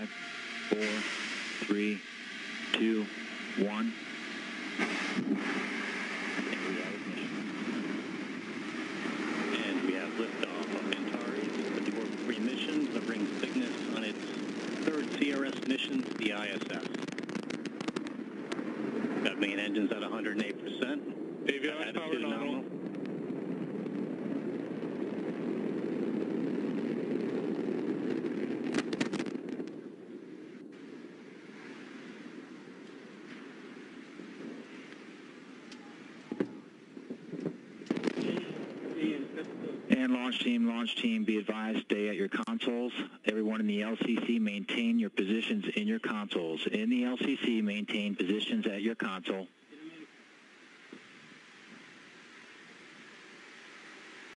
5, 4, 3, 2, 1. And we have liftoff of Antares with the orbit free mission, delivering Cygnus on its third CRS mission to the ISS. Got main engines at 108%. Avionics power nominal. And launch team, be advised, stay at your consoles. Everyone in the LCC, maintain your positions in your consoles. In the LCC, maintain positions at your console.